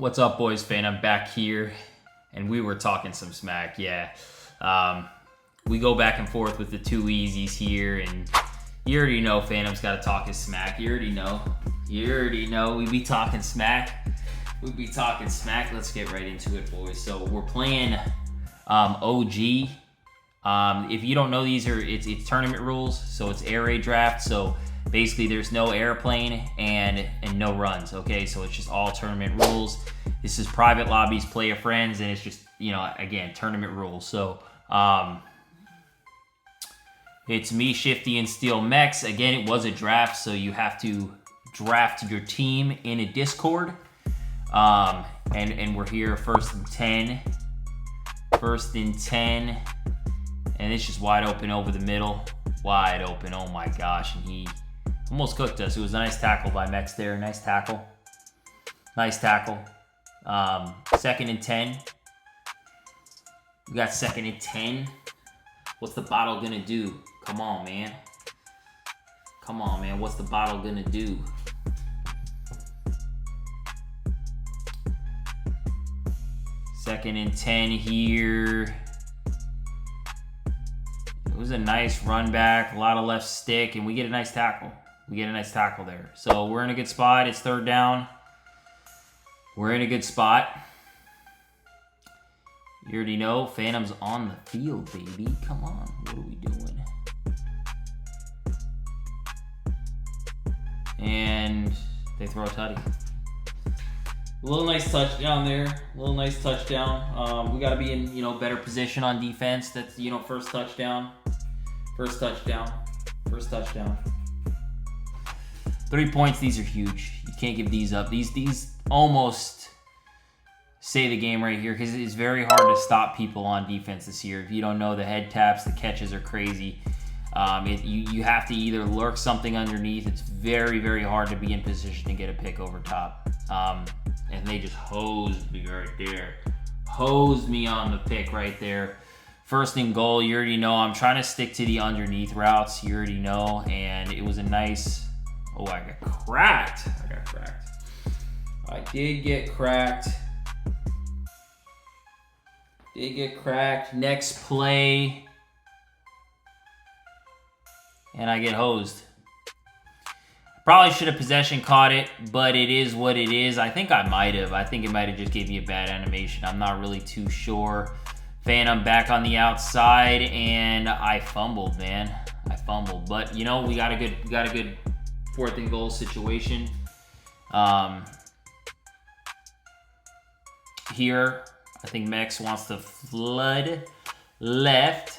What's up, boys? Phantom back here, and we were talking some smack. Yeah, we go back and forth with the two easies here, and you already know Phantom's got to talk his smack. You already know. We be talking smack. Let's get right into it, boys. So we're playing OG. If you don't know, it's tournament rules, so it's air raid draft. So basically, there's no airplane and no runs. Okay, so it's just all tournament rules. This is private lobbies, play your friends, and it's just, again, tournament rules. So it's me, Shifty, and Steel Mex. Again, it was a draft, so you have to draft your team in a Discord. And we're here first and 10. And it's just wide open over the middle. Wide open, oh my gosh. And he almost cooked us. It was a nice tackle by Mex there. Nice tackle. Second and 10. We got second and 10. What's the bottle gonna do? Come on, man. What's the bottle gonna do? Second and 10 here. It was a nice run back, a lot of left stick, and we get a nice tackle. There. So we're in a good spot. It's third down. We're in a good spot. You already know, Phantom's on the field, baby. Come on, what are we doing? And they throw a tutty. A little nice touchdown there. We got to be in, better position on defense. That's, first touchdown. 3 points, these are huge. You can't give these up. These almost save the game right here because it's very hard to stop people on defense this year. If you don't know, the head taps, the catches are crazy. You have to either lurk something underneath. It's very, very hard to be in position to get a pick over top. And they just hosed me right there. Hosed me on the pick right there. First and goal, you already know. I'm trying to stick to the underneath routes. You already know. And it was a nice... Oh, I got cracked. I did get cracked. Next play. And I get hosed. Probably should have possession caught it, but it is what it is. I think I might have. I think it might have just gave me a bad animation. I'm not really too sure. Phantom back on the outside, and I fumbled, man. But we got a good fourth and goal situation. Here, I think Mex wants to flood left,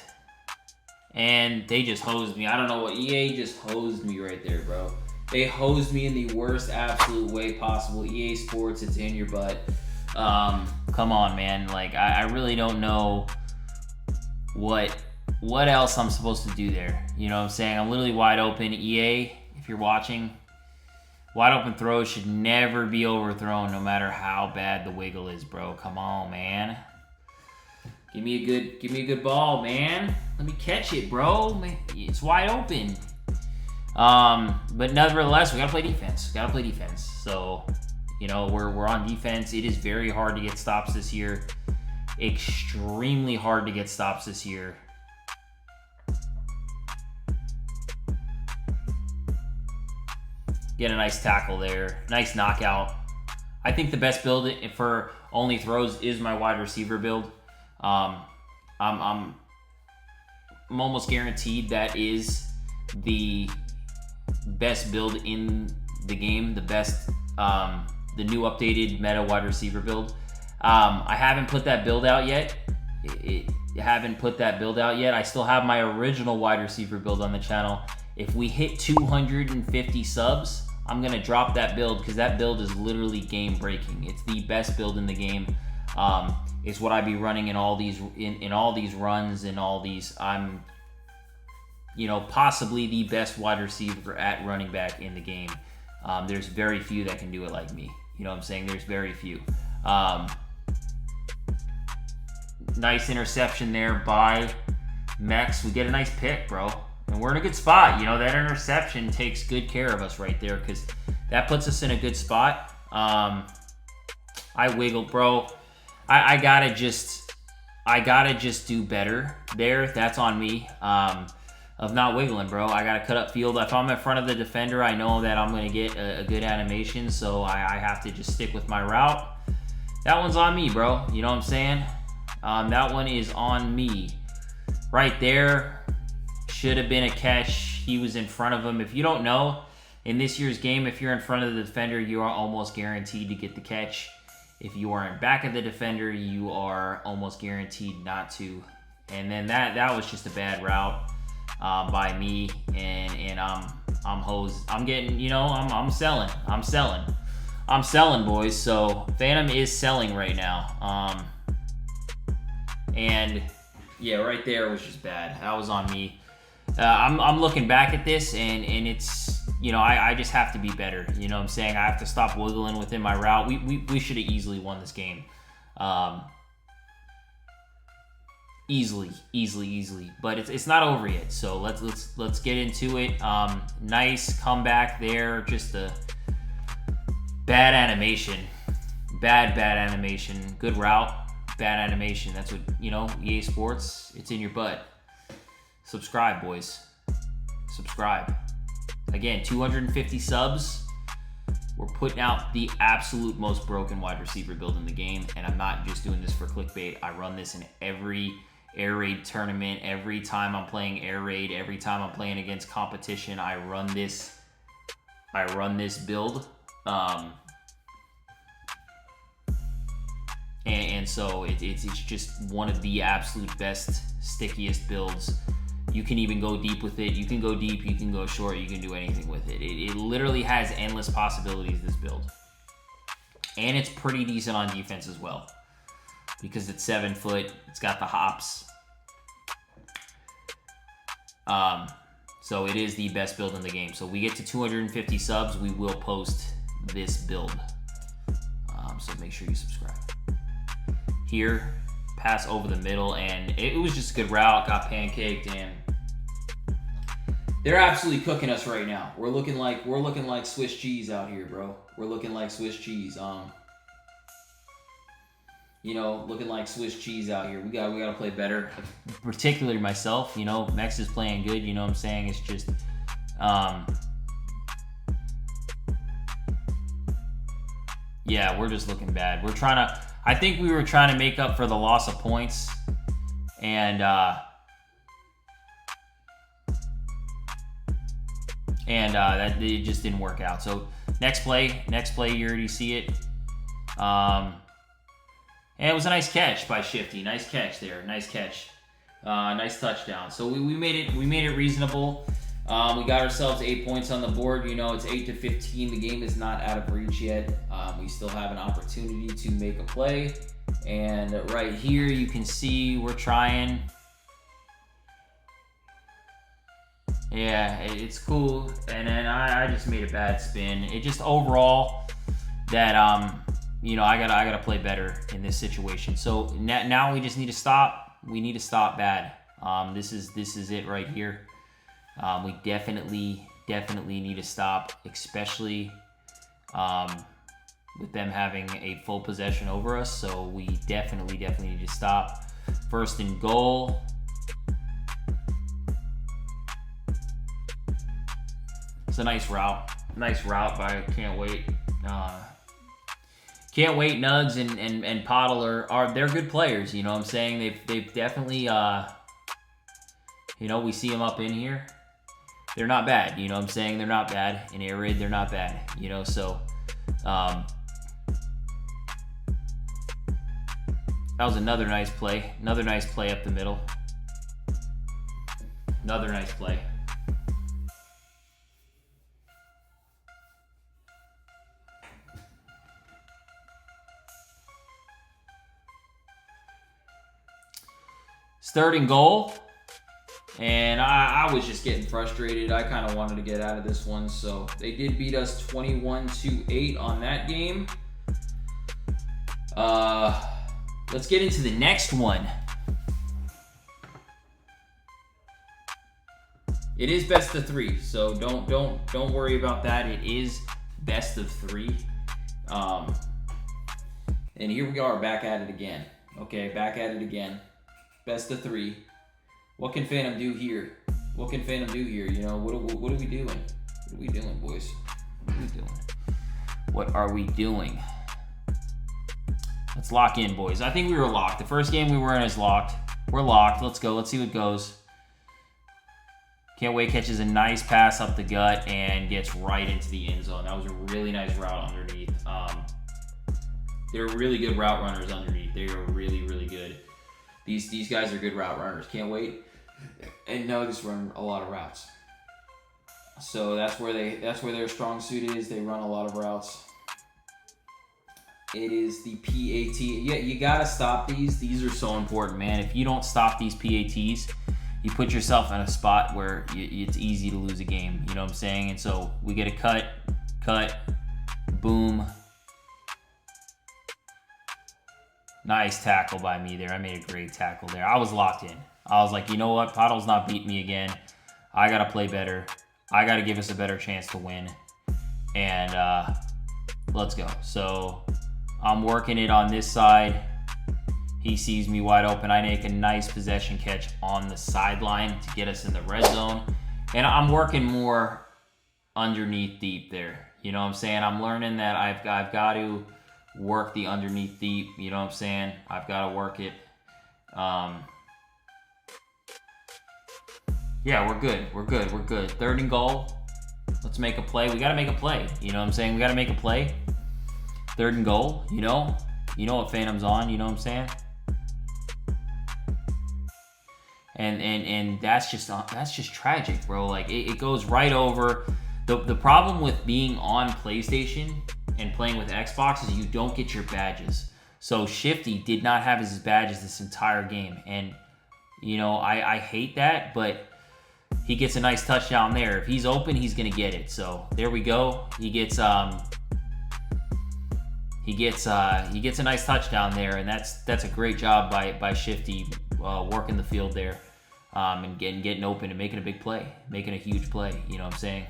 and they just hosed me. I don't know what EA just hosed me right there, bro. They hosed me in the worst absolute way possible. EA Sports, it's in your butt. Come on, man. Like, I really don't know what else I'm supposed to do there. You know what I'm saying? I'm literally wide open. EA, if you're watching, wide open throws should never be overthrown no matter how bad the wiggle is, bro. Come on, man. Give me a good ball, man. Let me catch it, bro. It's wide open. But nevertheless, we gotta play defense. So, we're on defense. It is very hard to get stops this year. Extremely hard to get stops this year. Get a nice tackle there. Nice knockout. I think the best build for only throws is my wide receiver build. I'm almost guaranteed that is the best build in the game. The best, the new updated meta wide receiver build. I haven't put that build out yet. I still have my original wide receiver build on the channel. If we hit 250 subs, I'm gonna drop that build because that build is literally game breaking. It's the best build in the game. It's what I be running in all these runs and all these. I'm, possibly the best wide receiver at running back in the game. There's very few that can do it like me. You know what I'm saying? There's very few. Nice interception there by Mex. We get a nice pick, bro. And we're in a good spot. That interception takes good care of us right there because that puts us in a good spot. I wiggled, bro. I gotta just do better there. That's on me. Of not wiggling, bro. I gotta cut up field. If I'm in front of the defender, I know that I'm gonna get a good animation, so I have to just stick with my route. That one's on me, bro. You know what I'm saying? That one is on me. Right there, should have been a catch. He was in front of him. If you don't know, in this year's game, if you're in front of the defender, you are almost guaranteed to get the catch. If you are in back of the defender, you are almost guaranteed not to. And then that was just a bad route by me, and I'm hosed. I'm getting, you know, I'm selling. I'm selling, boys. So Phantom is selling right now. And yeah, right there was just bad. That was on me. I'm looking back at this, and it's, you know, I just have to be better. You know what I'm saying? I have to stop wiggling within my route. We should have easily won this game. Easily. But it's not over yet. So let's get into it. Nice comeback there. Just a bad animation. Bad animation. Good route. Bad animation. That's what, you know, EA Sports, it's in your butt. Subscribe, boys. Subscribe. Again, 250 subs. We're putting out the absolute most broken wide receiver build in the game, and I'm not just doing this for clickbait. I run this in every air raid tournament. Every time I'm playing air raid, every time I'm playing against competition, I run this build. And so it's just one of the absolute best, stickiest builds. You can even go deep with it. You can go deep, you can go short, you can do anything with it. It literally has endless possibilities, this build. And it's pretty decent on defense as well, because it's 7 foot, it's got the hops. So it is the best build in the game. So we get to 250 subs, we will post this build. So make sure you subscribe. Here, pass over the middle, and it was just a good route. Got pancaked, and they're absolutely cooking us right now. We're looking like Swiss cheese out here, bro. We're looking like Swiss cheese. You know, looking like Swiss cheese out here. We gotta play better. Particularly myself. You know, Mex is playing good. You know what I'm saying? It's just, yeah, we're just looking bad. I think we were trying to make up for the loss of points, and that it just didn't work out. So next play, you already see it. And it was a nice catch by Shifty. Nice catch there. Nice catch. Nice touchdown. So we made it reasonable. We got ourselves 8 points on the board. You know, it's 8-15. The game is not out of reach yet. We still have an opportunity to make a play. And right here, you can see we're trying. Yeah, it's cool. And then I just made a bad spin. It just overall that you know, I gotta play better in this situation. So now we just need to stop. We need to stop bad. This is it right here. We definitely need to stop, especially with them having a full possession over us. So we definitely need to stop. First and goal. It's a nice route. Nice route by Can't Wait. Can't Wait, Nugs, and Poddle are they're good players. You know what I'm saying? They've definitely you know, we see them up in here. They're not bad, you know what I'm saying? They're not bad. In air raid, they're not bad, you know, so that was another nice play. Another nice play up the middle. Another nice play. Third and goal. And I was just getting frustrated. I kind of wanted to get out of this one. So they did beat us 21-8 on that game. Let's get into the next one. It is best of 3, so don't worry about that. It is best of 3. And And here we are, back at it again. Okay, back at it again. Best of 3. What can Phantom do here? What can Phantom do here? You know, what are we doing? What are we doing, boys? What are we doing? What are we doing? Let's lock in, boys. I think we were locked. The first game we were in is locked. We're locked. Let's go. Let's see what goes. Can't wait catches a nice pass up the gut and gets right into the end zone. That was a really nice route underneath. They're really good route runners underneath. They are really, really good. These guys are good route runners. Can't wait. And Nugs run a lot of routes. So that's where their strong suit is. They run a lot of routes. It is the PAT. Yeah, you gotta stop these. These are so important, man. If you don't stop these PATs, you put yourself in a spot where it's easy to lose a game. You know what I'm saying? And so we get a cut, boom. Nice tackle by me there. I made a great tackle there. I was locked in. I was like, you know what? Pottle's not beating me again. I gotta play better. I gotta give us a better chance to win. And let's go. So I'm working it on this side. He sees me wide open. I make a nice possession catch on the sideline to get us in the red zone. And I'm working more underneath deep there. You know what I'm saying? I'm learning that I've got to work the underneath deep. You know what I'm saying? I've got to work it. Yeah, we're good. We're good. We're good. 3rd and goal. Let's make a play. We got to make a play. You know what I'm saying? We got to make a play. 3rd and goal. You know what Phantom's on. You know what I'm saying? And that's just tragic, bro. Like it goes right over. The problem with being on PlayStation and playing with Xbox is you don't get your badges. So Shifty did not have his badges this entire game, and you know I hate that, but he gets a nice touchdown there. If he's open, he's gonna get it. So there we go. He gets a nice touchdown there, and that's a great job by Shifty working the field there, and getting open and making a big play, making a huge play. You know what I'm saying?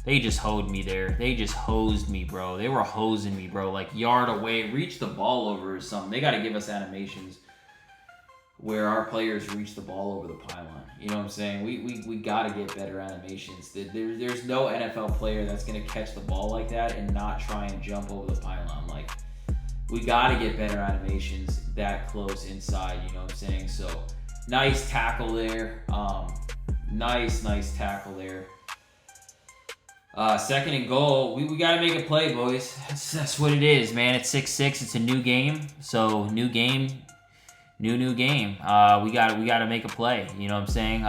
They just hoed me there. They just hosed me, bro. They were hosing me, bro. Like yard away, reach the ball over or something. They got to give us animations where our players reach the ball over the pylon. You know what I'm saying? We got to get better animations. There's no NFL player that's going to catch the ball like that and not try and jump over the pylon. Like, we got to get better animations that close inside. You know what I'm saying? So, nice tackle there. Nice tackle there. 2nd and goal. We got to make a play, boys. That's what it is, man. It's 6-6. It's a new game. So, new game. New game. We got to make a play. You know what I'm saying?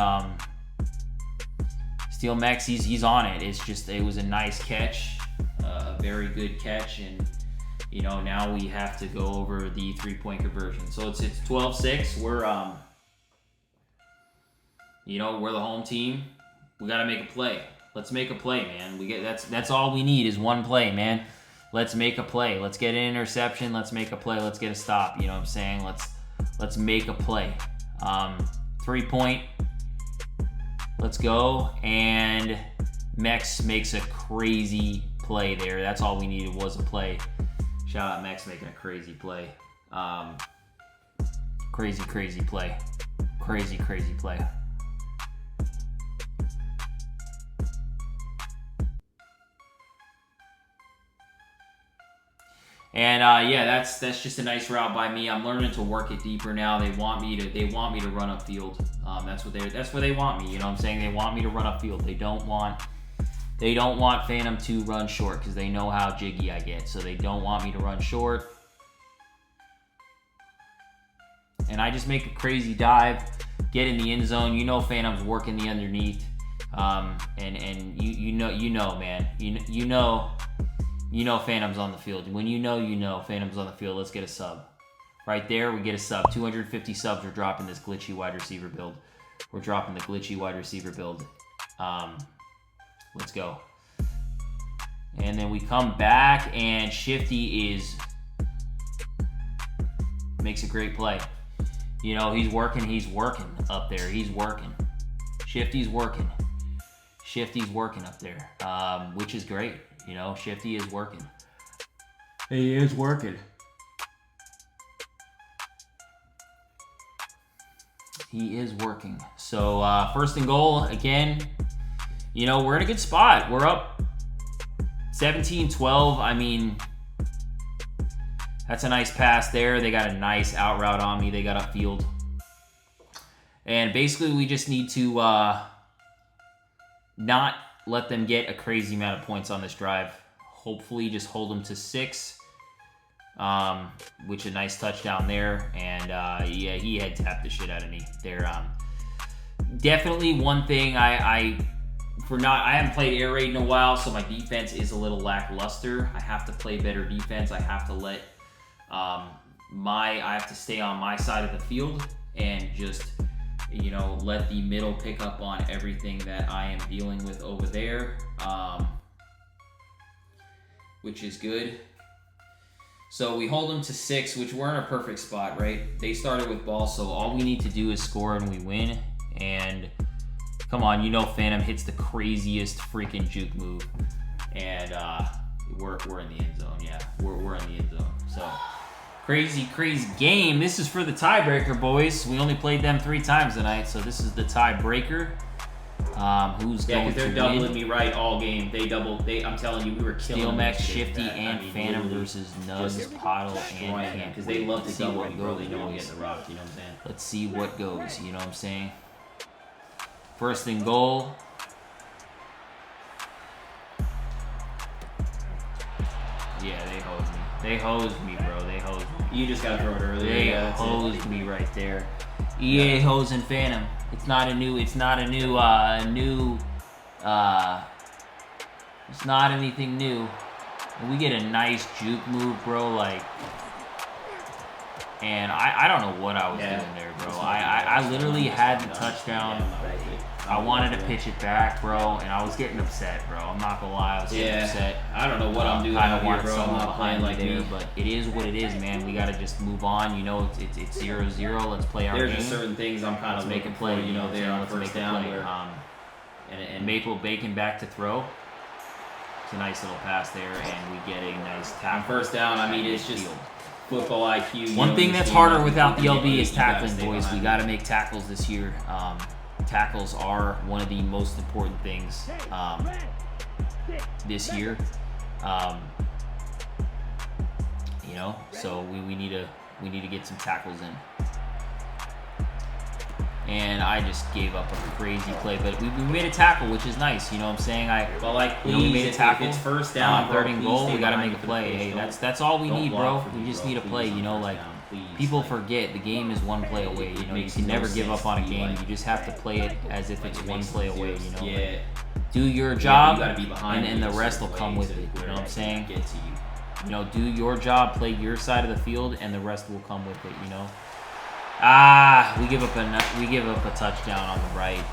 Steel Max, he's on it. It was a nice catch. A very good catch. And, you know, now we have to go over the 3-point conversion. So, it's 12-6. We're the home team. We got to make a play. Let's make a play, man. That's all we need is one play, man. Let's make a play. Let's get an interception. Let's make a play. Let's get a stop. You know what I'm saying? Let's make a play. 3-point. Let's go. And Mex makes a crazy play there. That's all we needed was a play. Shout out Mex making a crazy play. Crazy play. Crazy play. And yeah, that's just a nice route by me. I'm learning to work it deeper now. They want me to run upfield. That's where they want me. You know what I'm saying? They want me to run upfield. They don't want Phantom to run short because they know how jiggy I get. So they don't want me to run short. And I just make a crazy dive, get in the end zone. You know Phantom's working the underneath. And you know, man. You know Phantom's on the field. When you know Phantom's on the field, let's get a sub. Right there, we get a sub. 250 subs, we're dropping this glitchy wide receiver build. We're dropping the glitchy wide receiver build. Let's go. And then we come back, and Shifty makes a great play. You know, he's working up there. He's working. Shifty's working. Shifty's working up there, which is great. You know, Shifty is working. He is working. He is working. So, first and goal, again, you know, we're in a good spot. We're up 17-12. I mean, that's a nice pass there. They got a nice out route on me. They got upfield. And basically, we just need to not let them get a crazy amount of points on this drive. Hopefully, just hold them to 6, which a nice touchdown there. And yeah, he had tapped the shit out of me there. Definitely one thing I haven't played air raid in a while, so my defense is a little lackluster. I have to play better defense. I have to let I have to stay on my side of the field and just, you know, let the middle pick up on everything that I am dealing with over there, which is good. So we hold them to 6, which we're in a perfect spot, right? They started with ball, so all we need to do is score and we win. And come on, you know Phantom hits the craziest freaking juke move. And we're in the end zone, yeah. We're in the end zone, so... Crazy game. This is for the tiebreaker, boys. We only played them 3 times tonight, so this is the tiebreaker. Who's going to win? They're doubling me right all game. I'm telling you, we were killing Steel Max, Shifty, and Phantom versus Nugs, Pottle, and Cam. Because they love to double and go. They know we get the rock, you know what I'm saying? Let's see what goes, you know what I'm saying? First and goal. Yeah, they hosed me. They hosed me, bro. They hosed me. You just gotta throw it early. They hosed me right there. EA hosing Phantom. It's not a new. It's not anything new. And we get a nice juke move, bro. Like, and I don't know what I was doing there, bro. I literally had the touchdown. I wanted to pitch it back, bro, and I was getting upset, bro. I'm not gonna lie, I was getting upset. I don't know what I'm doing. I don't want someone behind like there, but it is what it is, man. We gotta just move on. You know, it's 0-0. Let's play our game. There's just certain things I'm kind of making play. You know, there on first down. And Maple Bacon back to throw. It's a nice little pass there, and we get a nice tackle. First down. I mean, it's just football IQ. One thing that's harder without the LB is tackling, boys. We gotta make tackles this year. Tackles are one of the most important things this year. You know, so we need to get some tackles in. And I just gave up a crazy play, but we made a tackle, which is nice. You know what I'm saying? We made a tackle. It's first down, 3rd and goal. We gotta make a play. Hey, that's all we need, bro. We just need a play. You know, like. People forget the game is 1 play away. You know, you can never give up on a game. You just have to play it as if it's 1 play away. You know, like, do your job, and the rest will come with it. You know what I'm saying? You know, do your job, play your side of the field, and the rest will come with it. You know. We give up a touchdown on the right.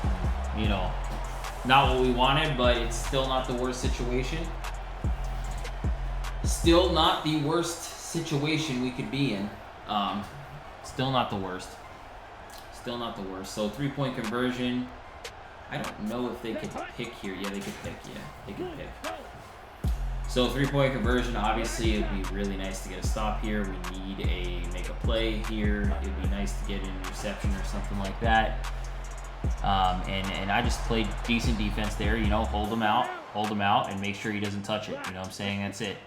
You know, not what we wanted, but it's still not the worst situation. Still not the worst situation we could be in. Still not the worst. Still not the worst. So 3-point conversion. I don't know if they could pick here. Yeah, they could pick. Yeah, they could pick. So 3-point conversion. Obviously, it'd be really nice to get a stop here. We need make a play here. It'd be nice to get an interception or something like that. And I just played decent defense there. You know, hold him out, and make sure he doesn't touch it. You know what I'm saying? That's it.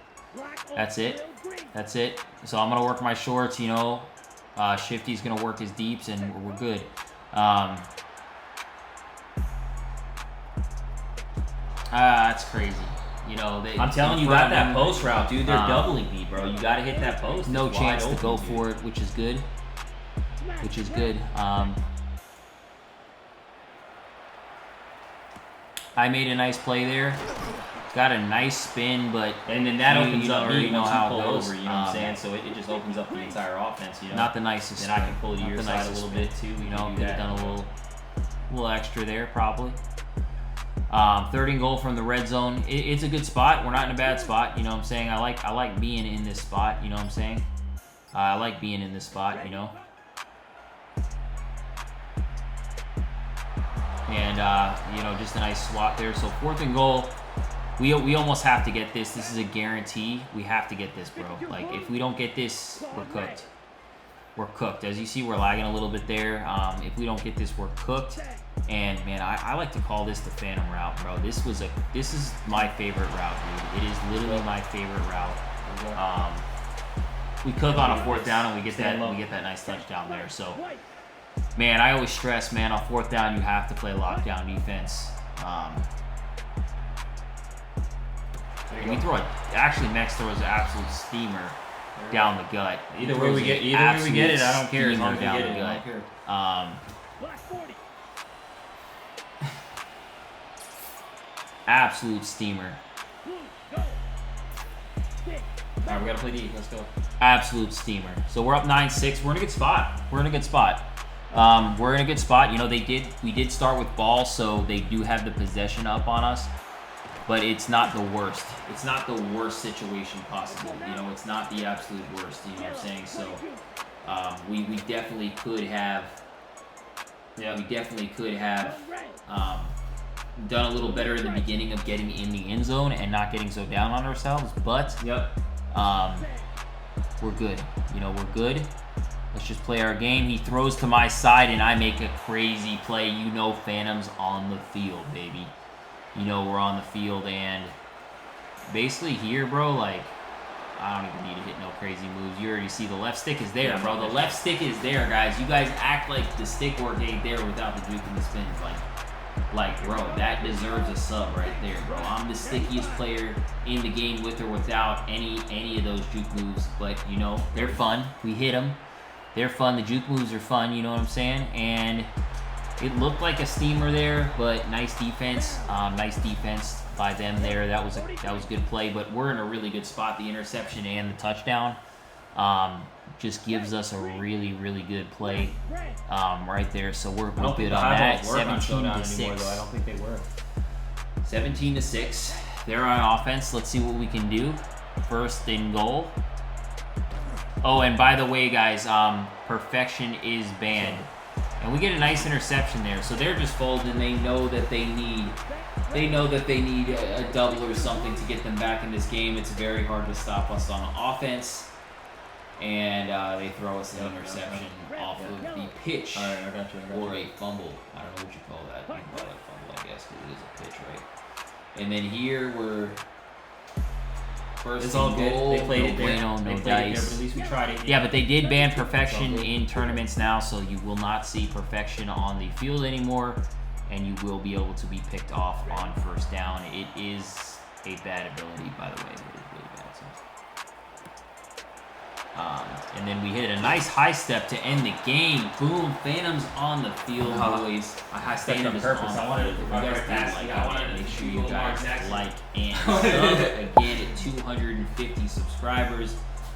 That's it. So I'm gonna work my shorts, you know. Shifty's gonna work his deeps, and we're good. That's crazy. You know, I'm telling you, got that post route, dude. They're doubling me, bro. You gotta hit that post. No chance to go for it, which is good. I made a nice play there. Got a nice spin, and then that opens up. You know how it goes. You know what I'm saying? So it just opens up the entire offense. You know, not the nicest. And I can pull to your side a little bit too. You know, could have done a little extra there probably. 3rd and goal from the red zone. It's a good spot. We're not in a bad spot. You know what I'm saying? I like being in this spot. You know what I'm saying? I like being in this spot. You know. And, you know, just a nice swap there. So 4th and goal. We almost have to get this. This is a guarantee. We have to get this, bro. Like, if we don't get this, we're cooked. We're cooked. As you see, we're lagging a little bit there. If we don't get this, we're cooked. And, man, I like to call this the phantom route, bro. This is my favorite route, dude. It is literally my favorite route. We cook on a 4th down, and we get that nice touchdown there. So, man, I always stress, man, on 4th down, you have to play lockdown defense. And we throw it. Actually, Max throws an absolute steamer down the gut. Either way we get it, I don't care. As long as we get it, I don't care. Absolute steamer. Alright, we gotta play D. Let's go. Absolute steamer. So we're up 9-6. We're in a good spot. We're in a good spot. You know, we did start with ball, so they do have the possession up on us. But it's not the worst. It's not the worst situation possible. You know, it's not the absolute worst. You know what I'm saying? So we definitely could have. Yeah, we definitely could have done a little better in the beginning of getting in the end zone and not getting so down on ourselves. But we're good. You know, we're good. Let's just play our game. He throws to my side and I make a crazy play. You know, Phantom's on the field, baby. You know, we're on the field, and basically here, bro, like, I don't even need to hit no crazy moves. You already see the left stick is there, bro. The left stick is there, guys. You guys act like the stick work ain't there without the juke and the spins. Like, bro, that deserves a sub right there, bro. I'm the stickiest player in the game with or without any of those juke moves. But, you know, they're fun. We hit them. They're fun. The juke moves are fun, you know what I'm saying? And it looked like a steamer there, but nice defense. Nice defense by them there. That was a good play, but we're in a really good spot. The interception and the touchdown just gives us a really, really good play right there. So we're good on that. 17-6. I don't think they were. 17-6. They're on offense. Let's see what we can do. 1st and goal. Oh, and by the way, guys, perfection is banned. And we get a nice interception there. So they're just folding. They know that they need a double or something to get them back in this game. It's very hard to stop us on offense. And they throw us an interception off of the pitch. All right, I got you. Or a fumble. I don't know what you call that. You can call it a fumble, I guess, because it is a pitch, right? And then here we're It's all good. They played it there. No dice. But at least we tried it. Yeah, but they did ban perfection in tournaments now, so you will not see perfection on the field anymore, and you will be able to be picked off on 1st down. It is a bad ability, by the way. It is really bad. And then we hit a nice high step to end the game. Boom! Phantom's on the field, boys. A high step on purpose. I wanted to make sure you guys like and sub. Again, at 250 subscribers,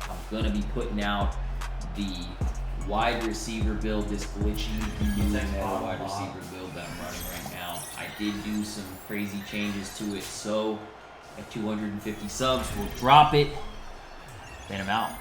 I'm gonna be putting out the wide receiver build. This glitchy you can do that wide receiver build that I'm running right now. I did do some crazy changes to it, so at 250 subs, we'll drop it. Phantom out.